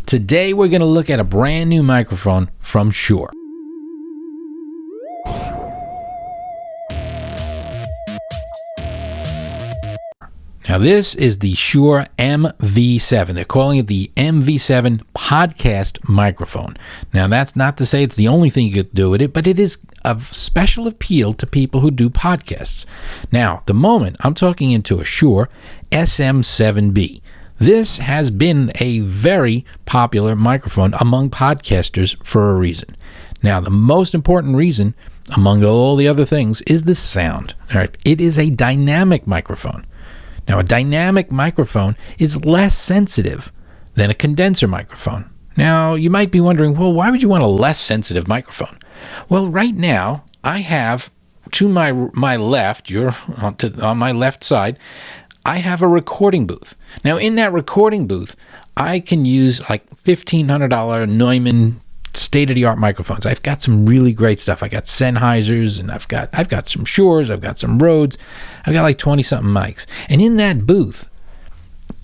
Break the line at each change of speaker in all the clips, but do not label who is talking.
Today we're going to look at a brand new microphone from Shure. Now this is the Shure MV7. They're calling it the MV7 podcast microphone. Now that's not to say it's the only thing you could do with it, but it is of special appeal to people who do podcasts. Now, at the moment, I'm talking into a Shure SM7b. This has been a very popular microphone among podcasters for a reason. Now, the most important reason, among all the other things, is the sound. All right, it is a dynamic microphone. Now, a dynamic microphone is less sensitive than a condenser microphone. Now, you might be wondering, well, why would you want a less sensitive microphone? Well, right now, I have to my left, on my left side, I have a recording booth. Now, in that recording booth, I can use like $1,500 Neumann state-of-the-art microphones. I've got some really great stuff. I got Sennheisers, and I've got some Shures, I've got some Rhodes. I've got like 20-something mics. And in that booth,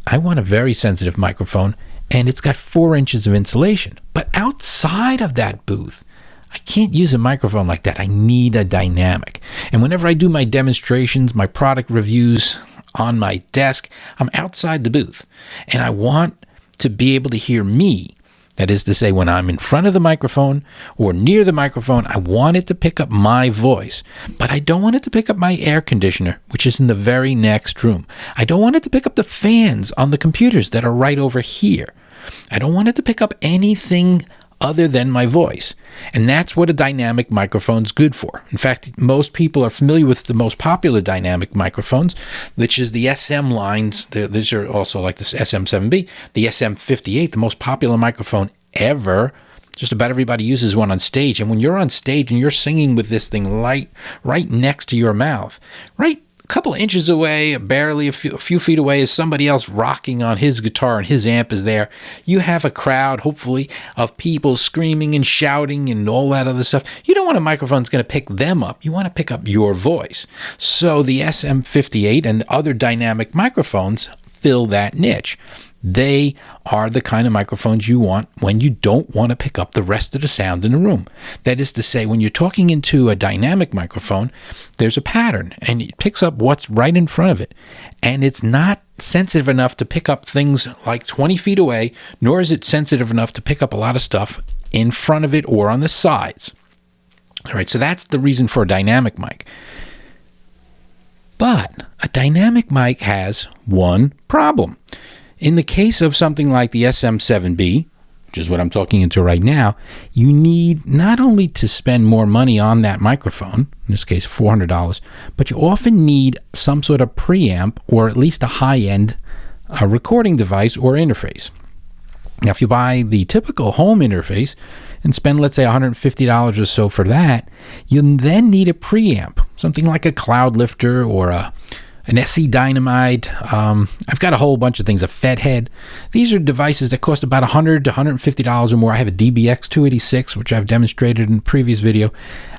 I want a very sensitive microphone, and it's got 4 inches of insulation. But outside of that booth, I can't use a microphone like that. I need a dynamic. And whenever I do my demonstrations, my product reviews on my desk, I'm outside the booth, and I want to be able to hear me. That is to say, when I'm in front of the microphone or near the microphone, I want it to pick up my voice, but I don't want it to pick up my air conditioner, which is in the very next room. I don't want it to pick up the fans on the computers that are right over here. I don't want it to pick up anything other than my voice. And that's what a dynamic microphone's good for. In fact, most people are familiar with the most popular dynamic microphones, which is the SM lines. These are also like the SM7b, the SM58, the most popular microphone ever. Just about everybody uses one on stage. And when you're on stage and you're singing with this thing right next to your mouth, right a couple of inches away, barely a few feet away, is somebody else rocking on his guitar and his amp is there. You have a crowd, hopefully, of people screaming and shouting and all that other stuff. You don't want a microphone that's going to pick them up. You want to pick up your voice. So the SM58 and other dynamic microphones fill that niche. They are the kind of microphones you want when you don't want to pick up the rest of the sound in the room. That is to say, when you're talking into a dynamic microphone, there's a pattern, and it picks up what's right in front of it. And it's not sensitive enough to pick up things like 20 feet away, nor is it sensitive enough to pick up a lot of stuff in front of it or on the sides. All right, so that's the reason for a dynamic mic. But a dynamic mic has one problem. In the case of something like the SM7b, which is what I'm talking into right now, you need not only to spend more money on that microphone, in this case $400, but you often need some sort of preamp or at least a high-end recording device or interface. Now, if you buy the typical home interface and spend, let's say, $150 or so for that, you then need a preamp, something like a Cloud Lifter or an SC Dynamite. I've got a whole bunch of things, a Fed head. These are devices that cost about $100 to $150 or more. I have a DBX 286, which I've demonstrated in a previous video.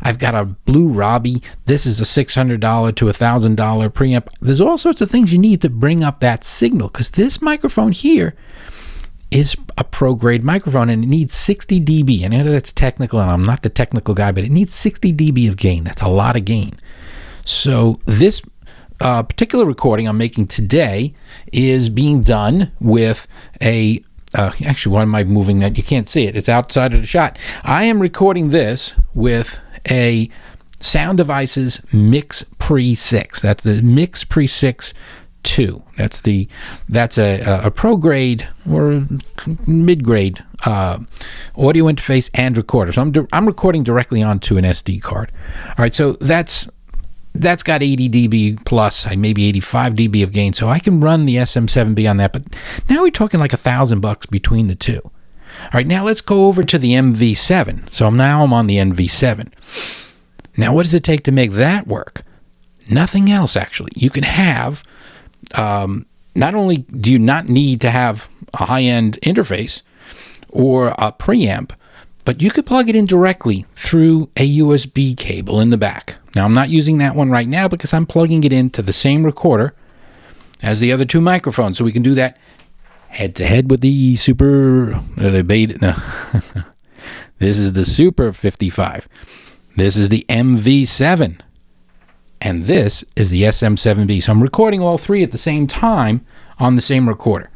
I've got a Blue Robbie. This is a $600 to $1,000 preamp. There's all sorts of things you need to bring up that signal, because this microphone here is a pro-grade microphone, and it needs 60 dB. And I know that's technical, and I'm not the technical guy, but it needs 60 dB of gain. That's a lot of gain. So this particular recording I'm making today is being done with a actually, why am I moving that? You can't see it. It's outside of the shot. I am recording this with a Sound Devices Mix Pre 6. That's the Mix Pre 6 2. That's a pro grade or mid grade audio interface and recorder. So I'm recording directly onto an SD card. All right, so that's got 80 dB plus, maybe 85 dB of gain, so I can run the SM7b on that. But now we're talking like $1,000 between the two. All right, now let's go over to the MV7. So now I'm on the MV7. Now, what does it take to make that work? Nothing else, actually. You can have, not only do you not need to have a high-end interface or a preamp, but you could plug it in directly through a USB cable in the back. Now, I'm not using that one right now because I'm plugging it into the same recorder as the other two microphones, so we can do that head-to-head with the Super, the Beta, no. This is the Super 55. This is the MV7. And this is the SM7b. So I'm recording all three at the same time on the same recorder.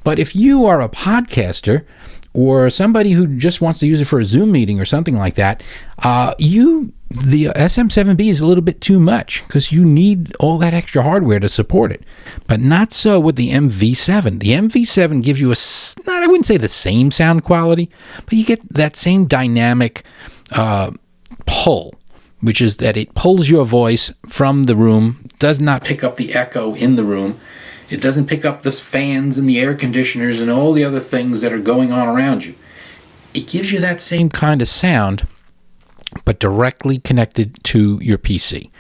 But if you are a podcaster or somebody who just wants to use it for a Zoom meeting or something like that, the SM7b is a little bit too much because you need all that extra hardware to support it. But not so with the MV7. The MV7 gives you I wouldn't say the same sound quality, but you get that same dynamic pull, which is that it pulls your voice from the room, does not pick up the echo in the room. It doesn't pick up the fans and the air conditioners and all the other things that are going on around you. It gives you that same kind of sound, but directly connected to your PC.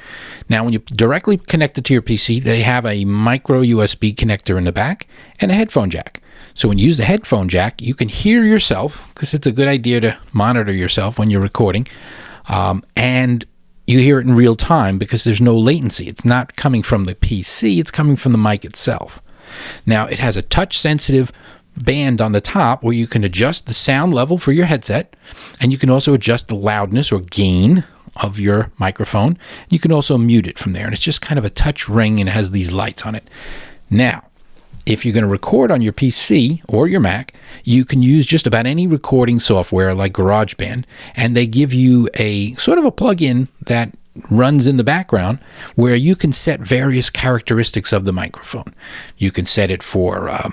Now, when you directly connect it to your PC, they have a micro USB connector in the back and a headphone jack. So when you use the headphone jack, you can hear yourself, because it's a good idea to monitor yourself when you're recording, and you hear it in real time because there's no latency. It's not coming from the PC, it's coming from the mic itself. Now, it has a touch-sensitive band on the top where you can adjust the sound level for your headset, and you can also adjust the loudness or gain of your microphone. You can also mute it from there, and it's just kind of a touch ring, and it has these lights on it. Now, if you're going to record on your PC or your Mac, you can use just about any recording software like GarageBand, and they give you a sort of a plug-in that runs in the background where you can set various characteristics of the microphone. You can set it for a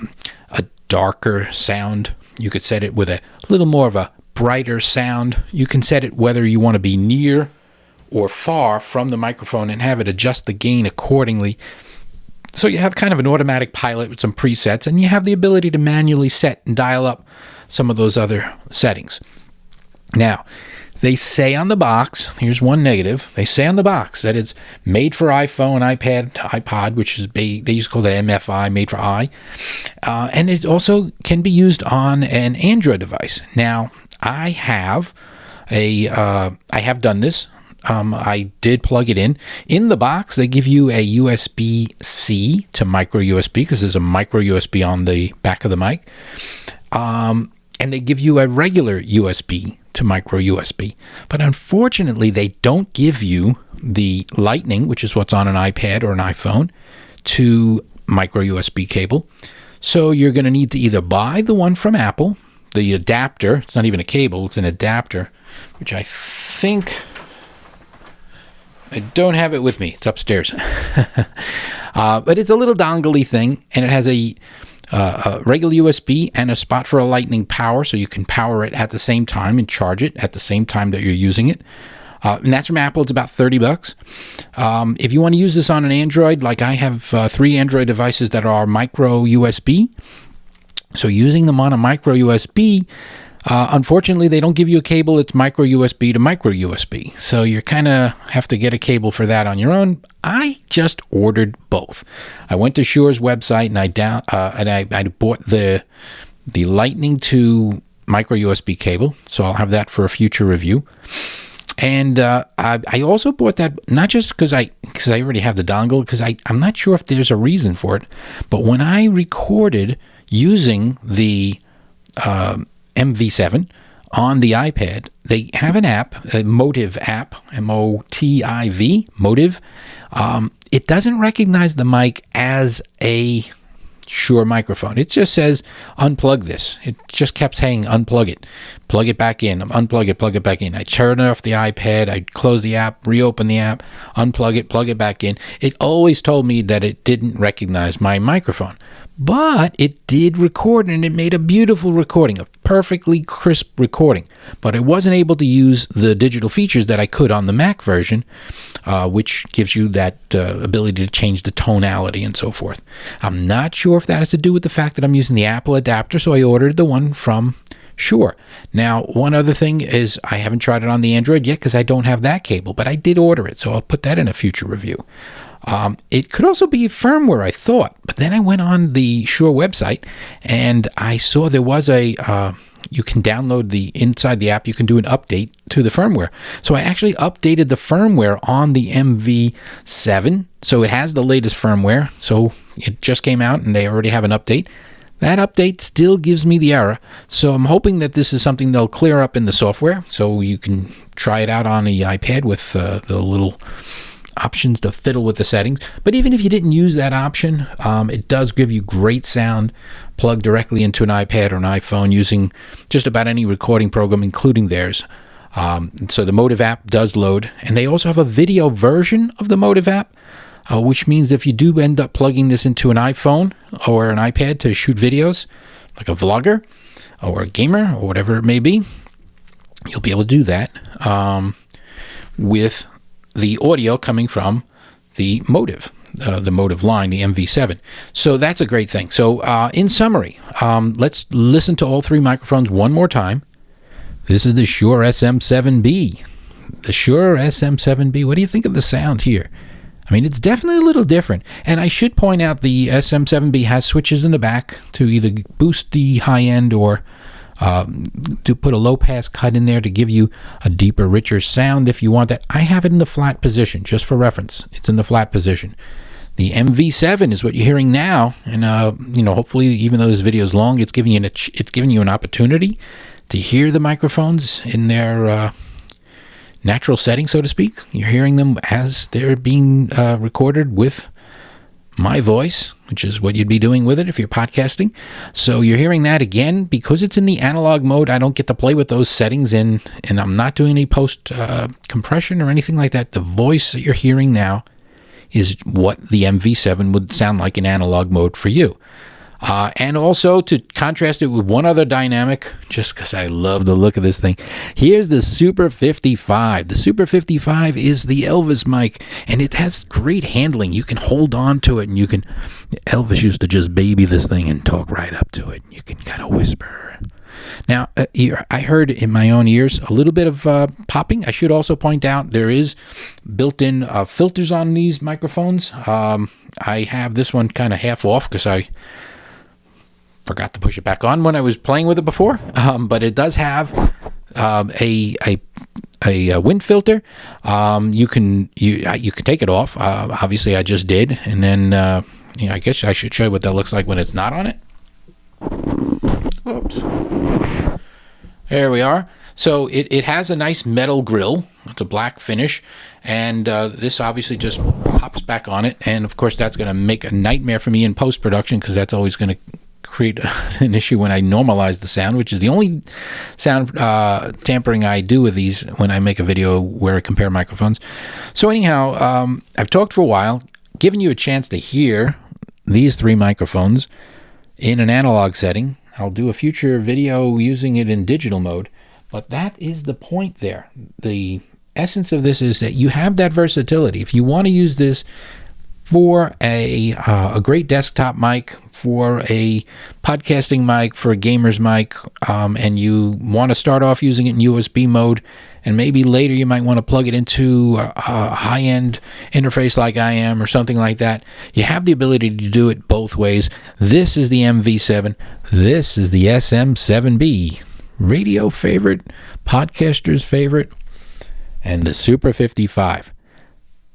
darker sound. You could set it with a little more of a brighter sound. You can set it whether you want to be near or far from the microphone and have it adjust the gain accordingly. So you have kind of an automatic pilot with some presets, and you have the ability to manually set and dial up some of those other settings. Now, they say on the box, here's one negative, they say on the box that it's made for iPhone, iPad, iPod, which is, they used to call that MFI, made for I, and it also can be used on an Android device. Now, I have done this. I did plug it in. In the box, they give you a USB-C to micro USB because there's a micro USB on the back of the mic. And they give you a regular USB to micro USB. But unfortunately, they don't give you the Lightning, which is what's on an iPad or an iPhone, to micro USB cable. So you're going to need to either buy the one from Apple, the adapter. It's not even a cable, it's an adapter, which I think... I don't have it with me. It's upstairs. But it's a little dongle-y thing, and it has a regular USB and a spot for a lightning power, so you can power it at the same time and charge it at the same time that you're using it. And that's from Apple. It's about $30. If you want to use this on an Android, like I have 3 Android devices that are micro USB. So using them on a micro USB, unfortunately, they don't give you a cable. It's micro USB to micro USB. So you kind of have to get a cable for that on your own. I just ordered both. I went to Shure's website and I bought the Lightning to micro USB cable. So I'll have that for a future review. And I also bought that not just because I already have the dongle, because I'm not sure if there's a reason for it. But when I recorded using the MV7 on the iPad, they have an app, a Motiv app, M-O-T-I-V, Motiv. It doesn't recognize the mic as a Shure microphone. It just says, unplug this. It just kept saying, unplug it, plug it back in, unplug it, plug it back in. I turn off the iPad, I close the app, reopen the app, unplug it, plug it back in. It always told me that it didn't recognize my microphone. But it did record, and it made a beautiful recording, a perfectly crisp recording. But I wasn't able to use the digital features that I could on the Mac version, which gives you that ability to change the tonality and so forth. I'm not sure if that has to do with the fact that I'm using the Apple adapter, so I ordered the one from Shure. Now, one other thing is I haven't tried it on the Android yet because I don't have that cable, but I did order it, so I'll put that in a future review. It could also be firmware, I thought, but then I went on the Shure website and I saw there was you can download inside the app, you can do an update to the firmware. So I actually updated the firmware on the MV7. So it has the latest firmware. So it just came out and they already have an update. That update still gives me the error, so I'm hoping that this is something they'll clear up in the software, so you can try it out on the iPad with the little options to fiddle with the settings. But even if you didn't use that option, it does give you great sound plugged directly into an iPad or an iPhone using just about any recording program, including theirs. So the Motive app does load, and they also have a video version of the Motive app, which means if you do end up plugging this into an iPhone or an iPad to shoot videos, like a vlogger or a gamer or whatever it may be, you'll be able to do that with the audio coming from the Motive line, the MV7. So that's a great thing. So in summary, let's listen to all three microphones one more time. This is the Shure SM7b. The Shure SM7b. What do you think of the sound here? I mean, it's definitely a little different. And I should point out the SM7b has switches in the back to either boost the high end or to put a low pass cut in there to give you a deeper, richer sound if you want that. I have it in the flat position, just for reference. It's in the flat position. The MV7 is what you're hearing now, and hopefully, even though this video is long, it's giving you an opportunity to hear the microphones in their natural setting, so to speak. You're hearing them as they're being recorded with my voice, which is what you'd be doing with it if you're podcasting. So you're hearing that again. Because it's in the analog mode, I don't get to play with those settings in, and I'm not doing any post compression or anything like that. The voice that you're hearing now is what the MV7 would sound like in analog mode for you. And also, to contrast it with one other dynamic, just because I love the look of this thing, here's the Super 55. The Super 55 is the Elvis mic, and it has great handling. You can hold on to it, and you can... Elvis used to just baby this thing and talk right up to it. You can kind of whisper. Now, I heard in my own ears a little bit of popping. I should also point out there is built-in filters on these microphones. I have this one kind of half off because I forgot to push it back on when I was playing with it before, but it does have a wind filter. You can take it off. Obviously, I just did, and then I guess I should show you what that looks like when it's not on it. Oops. There we are. So it has a nice metal grill. It's a black finish, and this obviously just pops back on it. And of course, that's going to make a nightmare for me in post production because that's always going to create an issue when I normalize the sound, which is the only sound tampering I do with these when I make a video where I compare microphones. So anyhow, I've talked for a while, giving you a chance to hear these three microphones in an analog setting. I'll do a future video using it in digital mode, but that is the point there. The essence of this is that you have that versatility. If you want to use this for a great desktop mic, for a podcasting mic, for a gamer's mic, and you want to start off using it in USB mode, and maybe later you might want to plug it into a high-end interface like I am or something like that, you have the ability to do it both ways. This is the MV7. This is the SM7b. Radio favorite, podcaster's favorite, and the Super 55.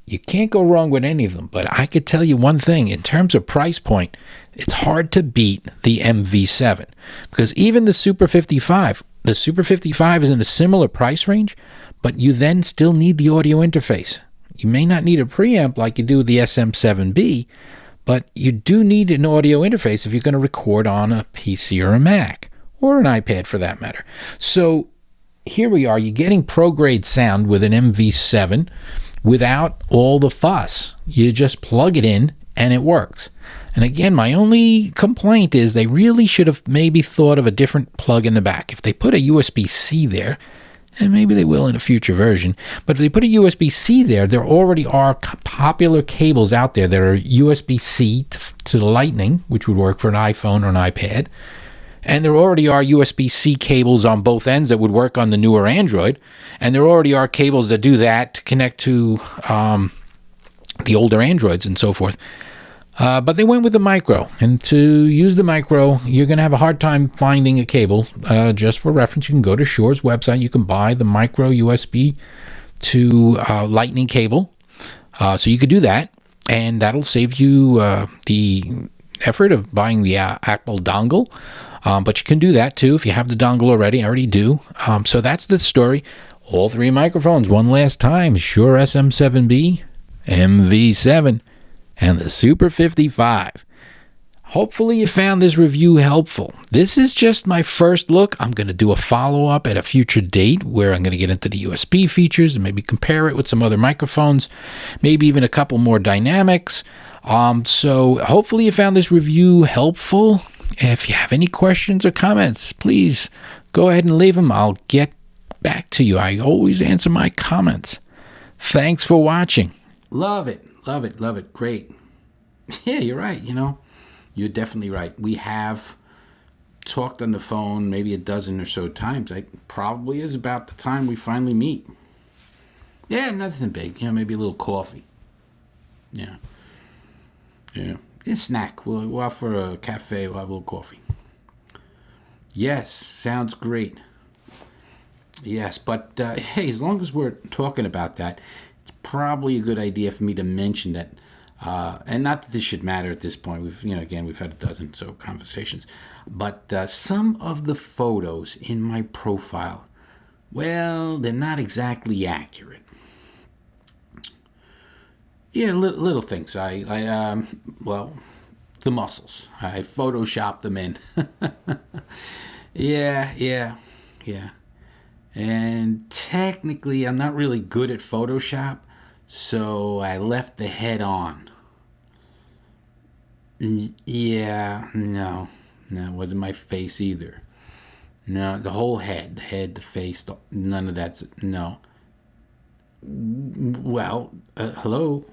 You can't go wrong with any of them, but I could tell you one thing. In terms of price point, it's hard to beat the MV7 because even the Super 55 is in a similar price range, but you then still need the audio interface. You may not need a preamp like you do with the SM7B, but you do need an audio interface if you're going to record on a PC or a Mac or an iPad for that matter. So here we are. You're getting pro-grade sound with an MV7 without all the fuss. You just plug it in and it works. And again, my only complaint is they really should have maybe thought of a different plug in the back. If they put a USB-C there, and maybe they will in a future version, but if they put a USB-C there, there already are popular cables out there that are USB-C to the Lightning, which would work for an iPhone or an iPad. And there already are USB-C cables on both ends that would work on the newer Android. And there already are cables that do that to connect to the older Androids and so forth. But they went with the micro. And to use the micro, you're going to have a hard time finding a cable. Just for reference, you can go to Shure's website. You can buy the micro USB to Lightning cable. So you could do that. And that'll save you the effort of buying the Apple dongle. But you can do that too if you have the dongle already. I already do. So that's the story. All three microphones, one last time: Shure SM7b, MV7, and the Super 55. Hopefully you found this review helpful. This is just my first look. I'm going to do a follow-up at a future date where I'm going to get into the USB features and maybe compare it with some other microphones, maybe even a couple more dynamics. So hopefully you found this review helpful. If you have any questions or comments, please go ahead and leave them. I'll get back to you. I always answer my comments. Thanks for watching. Love it. Love it. Love it. Great. Yeah, you're right. You're definitely right. We have talked on the phone maybe a dozen or so times. It probably is about the time we finally meet. Yeah, nothing big. Maybe a little coffee. Yeah. A snack. We'll out for a cafe. We'll have a little coffee. Yes, sounds great. Yes, but hey, as long as we're talking about that, it's probably a good idea for me to mention that. And not that this should matter at this point. We've had a dozen so conversations, but some of the photos in my profile, well, they're not exactly accurate. Yeah, little things. The muscles. I photoshopped them in. Yeah. And technically, I'm not really good at Photoshop, so I left the head on. Yeah, no, it wasn't my face either. No, the whole head, the face, none of that's, no. Well, hello.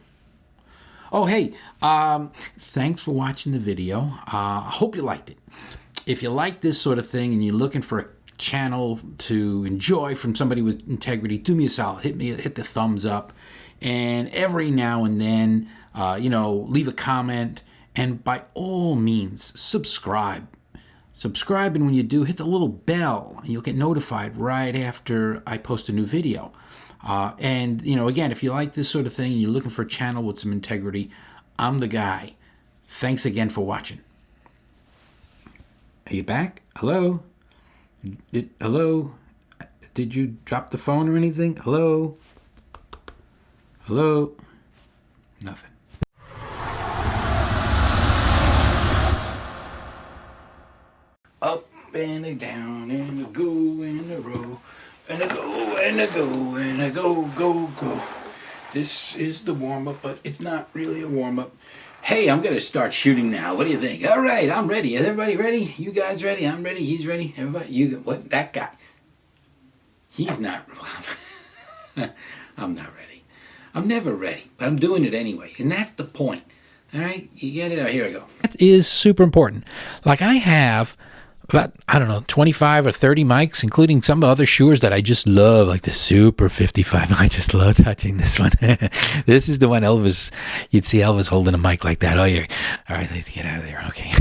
Oh, hey, thanks for watching the video. I hope you liked it. If you like this sort of thing and you're looking for a channel to enjoy from somebody with integrity, do me a solid. Hit the thumbs up. And every now and then, leave a comment. And by all means, subscribe. Subscribe, and when you do, hit the little bell, and you'll get notified right after I post a new video. And again, if you like this sort of thing and you're looking for a channel with some integrity, I'm the guy. Thanks again for watching. Are you back? Hello? Hello? Did you drop the phone or anything? Hello? Nothing. Up and a down and a go and a row and a go and a go and a go. This is the warm-up, but it's not really a warm-up. Hey, I'm going to start shooting now. What do you think? All right, I'm ready. Is everybody ready? You guys ready? I'm ready. He's ready. Everybody, what? That guy. He's not. I'm not ready. I'm never ready, but I'm doing it anyway, and that's the point. All right, you get it? Here we go. That is super important. Like I have about, 25 or 30 mics, including some other Shures that I just love, like the Super 55. I just love touching this one. This is the one you'd see Elvis holding a mic like that. Oh, yeah. All right, let's get out of there. Okay.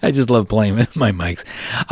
I just love playing with my mics.